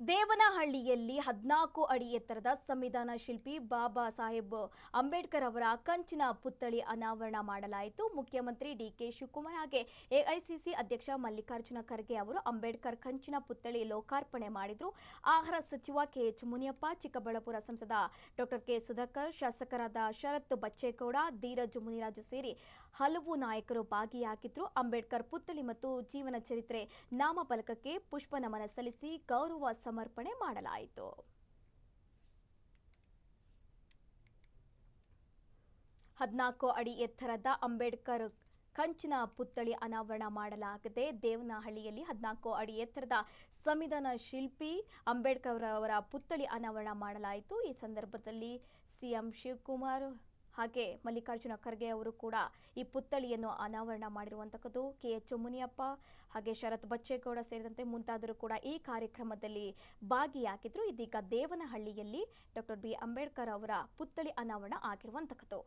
ದೇವನಹಳ್ಳಿಯಲ್ಲಿ 14 ಅಡಿ ಎತ್ತರದ ಸಂವಿಧಾನ ಶಿಲ್ಪಿ ಬಾಬಾ ಸಾಹೇಬ್ ಅಂಬೇಡ್ಕರ್ ಅವರ ಕಂಚಿನ ಪುತ್ಥಳಿ ಅನಾವರಣ ಮಾಡಲಾಯಿತು. ಮುಖ್ಯಮಂತ್ರಿ ಡಿಕೆ ಶಿವಕುಮಾರ್ ಹಾಗೆ ಎಐಸಿಸಿ ಅಧ್ಯಕ್ಷ ಮಲ್ಲಿಕಾರ್ಜುನ ಖರ್ಗೆ ಅವರು ಅಂಬೇಡ್ಕರ್ ಕಂಚಿನ ಪುತ್ಥಳಿ ಲೋಕಾರ್ಪಣೆ ಮಾಡಿದರು. ಆಹಾರ ಸಚಿವ ಕೆಎಚ್ ಮುನಿಯಪ್ಪ, ಚಿಕ್ಕಬಳ್ಳಾಪುರ ಸಂಸದ ಡಾಕ್ಟರ್ ಕೆ ಸುಧಾಕರ್, ಶಾಸಕರಾದ ಶರತ್ ಬಚ್ಚೇಗೌಡ, ಧೀರಜ್ ಮುನಿರಾಜು ಸೇರಿ ಹಲವು ನಾಯಕರು ಭಾಗಿಯಾಗಿದ್ದರು. ಅಂಬೇಡ್ಕರ್ ಪುತ್ಥಳಿ ಮತ್ತು ಜೀವನ ಚರಿತ್ರೆ ನಾಮಫಲಕಕ್ಕೆ ಪುಷ್ಪ ನಮನ ಸಲ್ಲಿಸಿ ಗೌರವ ಸಮರ್ಪಣೆ ಮಾಡಲಾಯಿತು. 14 ಅಡಿ ಎತ್ತರದ ಅಂಬೇಡ್ಕರ್ ಕಂಚಿನ ಪುತ್ಥಳಿ ಅನಾವರಣ ಮಾಡಲಾಗಿದೆ. ದೇವನಹಳ್ಳಿಯಲ್ಲಿ 14 ಅಡಿ ಎತ್ತರದ ಸಂವಿಧಾನ ಶಿಲ್ಪಿ ಅಂಬೇಡ್ಕರ್ ಅವರ ಪುತ್ಥಳಿ ಅನಾವರಣ ಮಾಡಲಾಯಿತು. ಈ ಸಂದರ್ಭದಲ್ಲಿ ಸಿಎಂ ಶಿವಕುಮಾರ್ ಹಾಗೆ ಮಲ್ಲಿಕಾರ್ಜುನ ಖರ್ಗೆ ಅವರು ಕೂಡ ಈ ಪುತ್ಥಳಿಯನ್ನು ಅನಾವರಣ ಮಾಡಿರುವಂತಕ್ಕದ್ದು. ಕೆಎಚ್ ಮುನಿಯಪ್ಪ ಹಾಗೆ ಶರತ್ ಬಚ್ಚೇಗೌಡ ಸೇರಿದಂತೆ ಮುಂತಾದರು ಕೂಡ ಈ ಕಾರ್ಯಕ್ರಮದಲ್ಲಿ ಭಾಗಿಯಾಗಿದ್ರು. ಇದೀಗ ದೇವನಹಳ್ಳಿಯಲ್ಲಿ ಡಾಕ್ಟರ್ ಬಿ ಅಂಬೇಡ್ಕರ್ ಅವರ ಪುತ್ಥಳಿ ಅನಾವರಣ ಆಗಿರುವಂತಕ್ಕದ್ದು.